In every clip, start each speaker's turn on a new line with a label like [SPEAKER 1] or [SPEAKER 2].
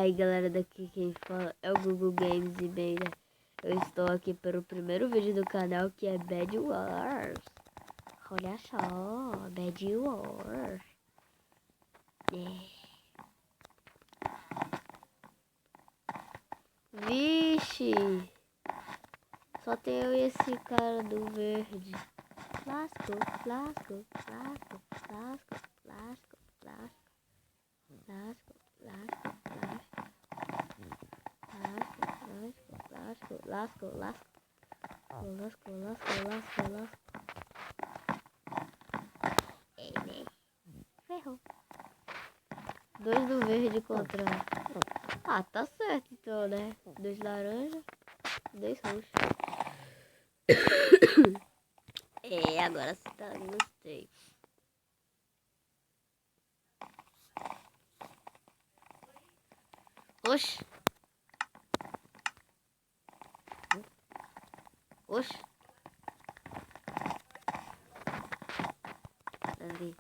[SPEAKER 1] aí galera, daqui quem fala é o Google Games e bem, né? Eu estou aqui para o primeiro vídeo do canal que é Bed Wars. Olha só, Bed Wars. Vixe! Só tem eu e esse cara do verde. Lasco, lasco, lasco, lasco, lasco, lasco, lasco, lasco, lasco, lasco, lasco, lasco, lasco, lasco. Ele ferrou. Dois do verde contra. Ah, tá certo então, né? Dois laranja, dois roxos. Agora você tá, gostei. Oxi. Oxi. Ali.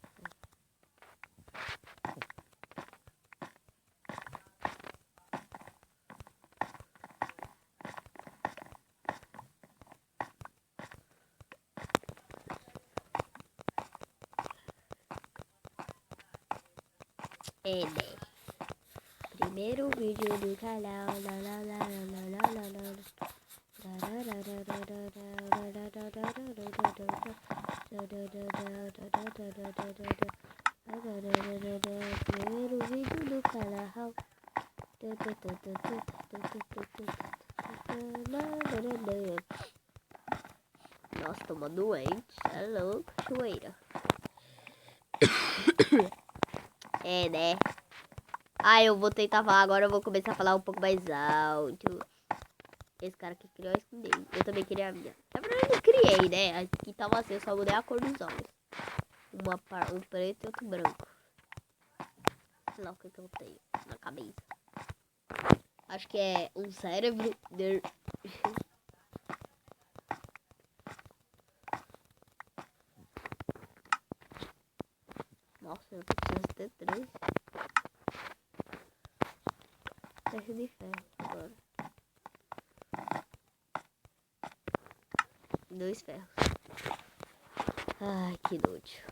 [SPEAKER 1] Primeiro vídeo do canal. Primeiro vídeo do canal. Nossa, tô uma doente. É louco, choeira. Né? Eu vou tentar falar agora. Eu vou começar a falar um pouco mais alto. Esse cara que criou a skin dele. Eu também queria a minha. Na verdade, eu criei, né? Aqui tava assim, eu só mudei a cor dos olhos. Um preto e outro branco. Sei lá o que eu tenho na cabeça. Acho que é um cérebro. Nossa, eu preciso ter 3. Teste de ferro agora. 2 ferros. Ai, que nojo.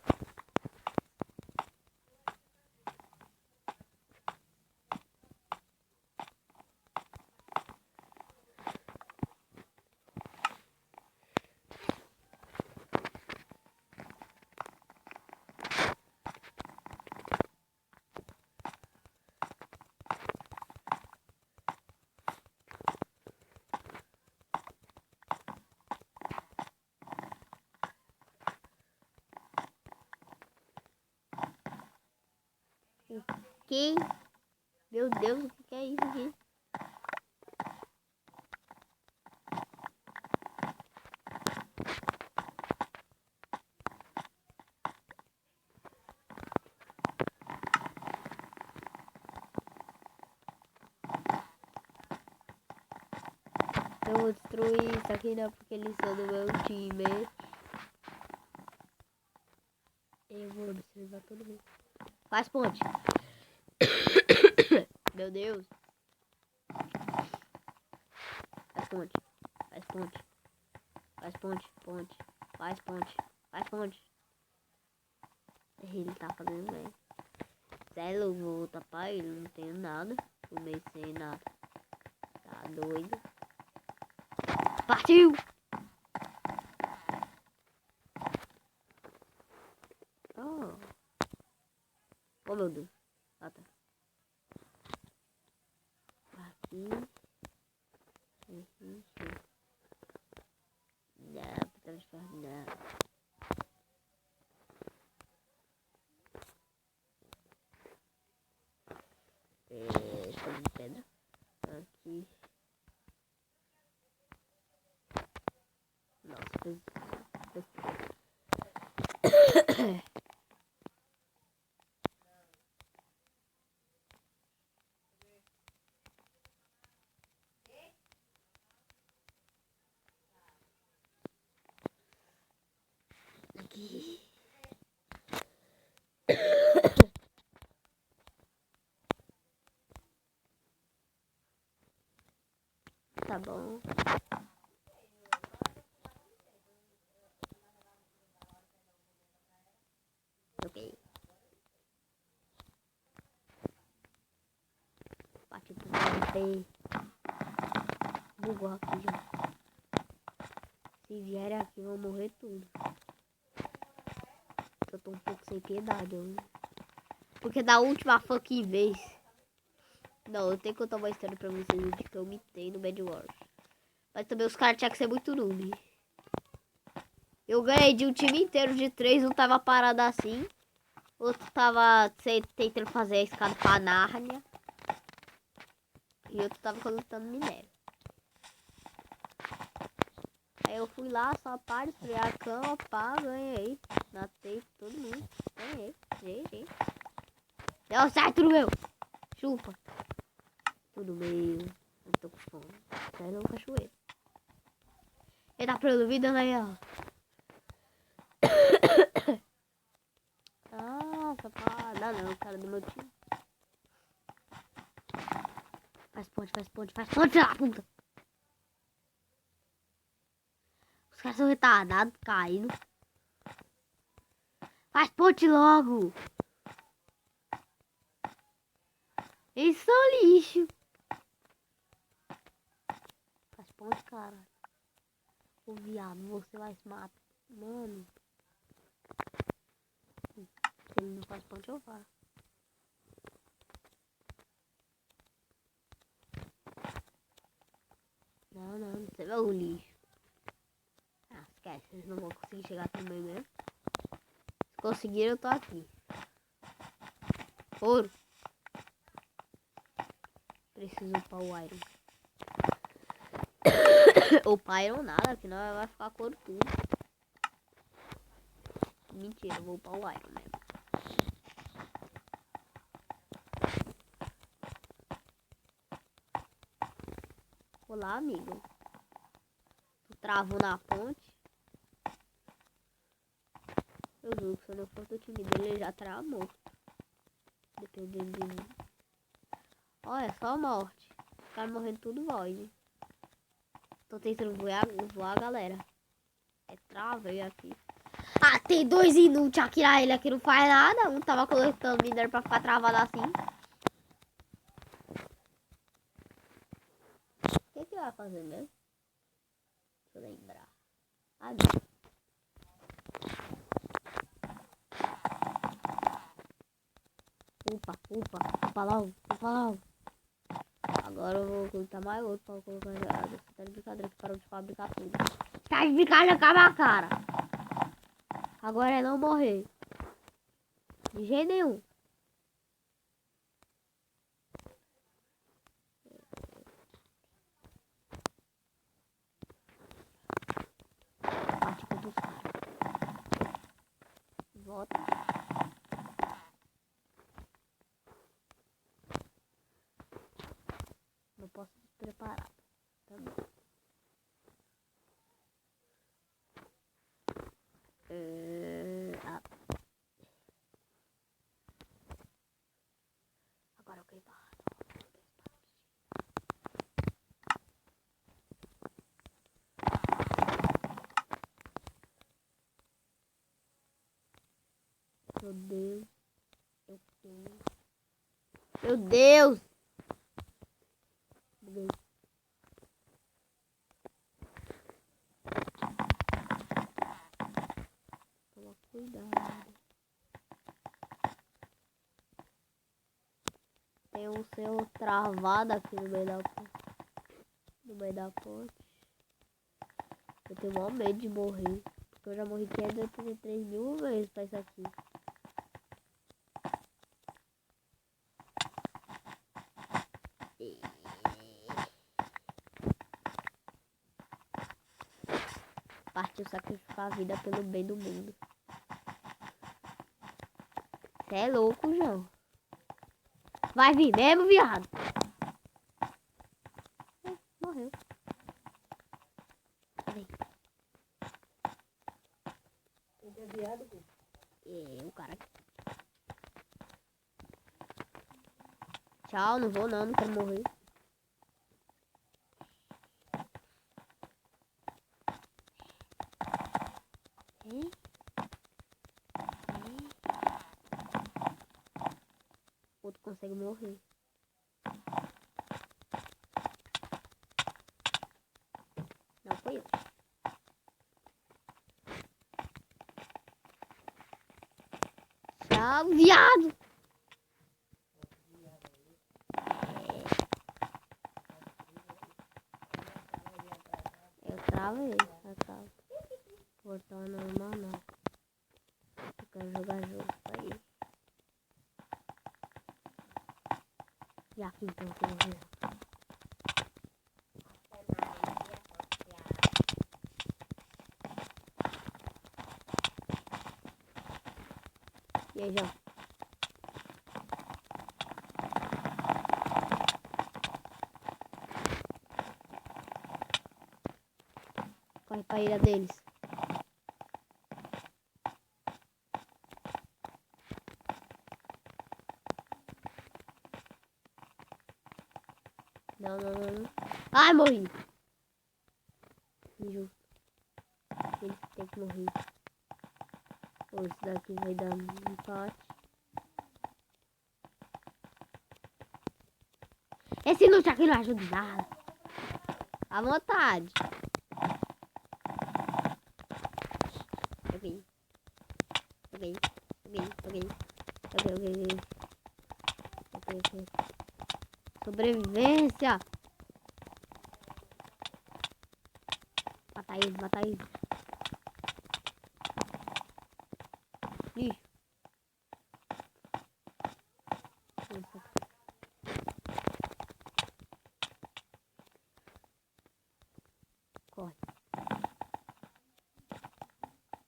[SPEAKER 1] Que? Meu Deus, o que é isso aqui? Eu vou destruir isso aqui não, porque eles são do meu time. Eu vou observar todo mundo. Faz ponte. Meu Deus. Faz ponte. Faz ponte. Faz ponte. Ponte. Faz ponte. Faz ponte. Ele tá fazendo bem. Sério, eu vou tapar ele. Não tenho nada. Fumei sem nada. Tá doido. Partiu! Oh, meu Deus. Ah, tá. Aqui. Não, transformar não. Estou de pedra. Aqui. Nossa, fez. tá bom. Ok. Bate pro bem. Bugou aqui já. Se vierem aqui, vão morrer tudo. Eu tô um pouco sem piedade hoje. Porque da última fucking vez... Não, eu tenho que contar uma história pra vocês de que eu mitei no Bed Wars. Mas também os caras tinham que ser muito noob. Eu ganhei de um time inteiro de 3, um tava parado assim. Outro tava tentando fazer a escada pra Nárnia. E outro tava coletando minério. Aí eu fui lá, só pá, destruí a cama, pá, ganhei. Matei todo mundo. Ganhei. GG. Deu certo no meu. Chupa. Tudo bem. Eu tô com fome. Sai no cachoeiro. Ele tá perdendo vida, né, ó. Ah, papai. Não, cara do meu time. Faz ponte, filha da puta. Os caras são retardados, caindo. Faz ponte logo. Eles são lixo. Faz ponte, cara. Ô viado, você vai se matar. Mano. Se ele não faz ponte, eu faço. Não, você vê o lixo. Ah, esquece, eles não vão conseguir chegar também mesmo. Se conseguir, eu tô aqui. Ouro. Preciso upar o Iron. Upar Iron nada, que não vai ficar cor tudo. Mentira, eu vou upar o Iron mesmo. Olá, amigo. Tu travou na ponte. Eu juro que se eu não fosse o time dele, ele já tava morto. Dependendo de mim. Olha, só morte. Os caras morrendo tudo void. Tô tentando voar, galera. É travei aqui. Ah, tem dois inúteis aqui na ilha que não faz nada. Um tava coletando minério pra ficar travado assim. O que vai fazer mesmo? Deixa eu lembrar. Ali. Upa logo. Agora eu vou colocar mais outro pra colocar água. Você tá de brincadeira que parou de fabricar tudo. Tá de brincadeira com a minha cara. Agora é não morrer. De jeito nenhum. Bate contra os caras. Volta. Não posso despreparar. Também. Agora eu queimar. Meu Deus. Meu Deus. Buguei. Toma cuidado. Tem um seu travado aqui no meio da ponte. Eu tenho maior medo de morrer. Porque eu já morri 583 mil vezes pra isso aqui. Partiu sacrificar a vida pelo bem do mundo. Você é louco, João. Vai vir mesmo, viado. Morreu. Vem. Ele é viado, pô. É, o cara. Tchau, não vou não quero morrer. consegue morrer. Não foi eu. Tchau, viado! Eu travei, eu travo. Voltou normal não. Eu quero jogar jogo aí. Já fiz então que eu vou jogar. E aí, João? Corre pra ilha deles. Não. Ai, morri. Injusto. Eles têm que morrer. Ou isso daqui vai dar um empate. Esse luta aqui não ajuda nada. À vontade. Ok. Sobrevivência. Mata ele. Ih. Corre.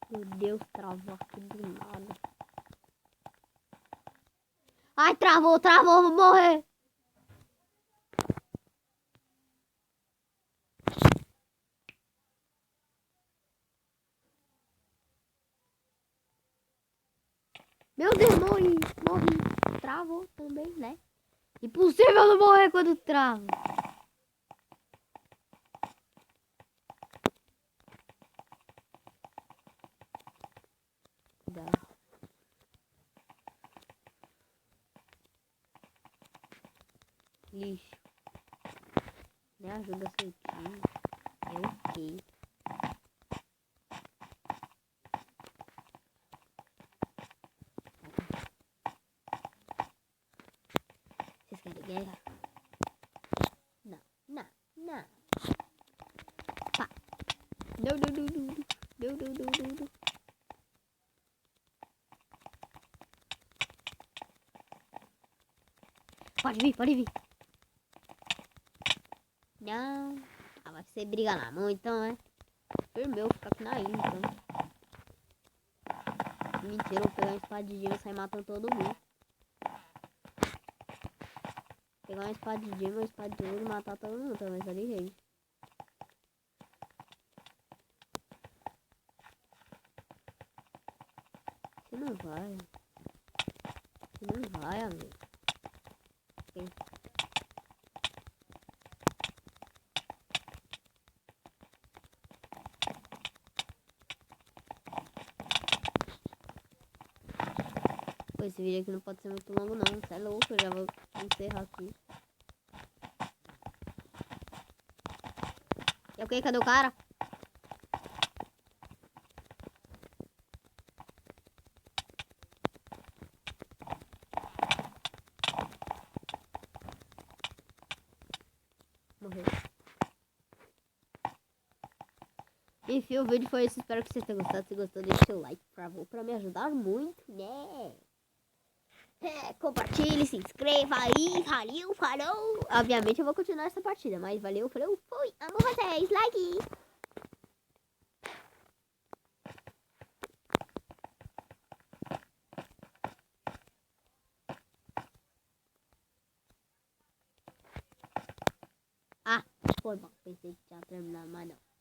[SPEAKER 1] Meu Deus, travou aqui do nada. Ai, travou, vou morrer. Meu Deus, morri. Travou também, né? Impossível não morrer quando trava. Cuidado. Lixo. Me ajuda seu time. É ok. Vocês querem guerra? Não. Pá. Não. Pode vir. Não. Ah, vai ser briga na mão então, né? Meu, ficar aqui na ilha então. Mentira, eu vou pegar uma espadinha e sair matando todo mundo. Pegar uma espadinha e matar todo mundo também, tá de jeito. Você não vai, amigo. Okay. Pô, esse vídeo aqui não pode ser muito longo não, você é louco, eu já vou encerrar aqui. E ok, cadê o cara? Morreu. Enfim, o vídeo foi esse, espero que vocês tenham gostado. Se gostou, deixe seu like, por favor, pra me ajudar muito, né? Compartilhe, se inscreva aí, valeu, falou. Obviamente eu vou continuar essa partida, mas valeu, falou, fui, amo vocês, like. Ah, foi bom, pensei que tinha terminado, mas não.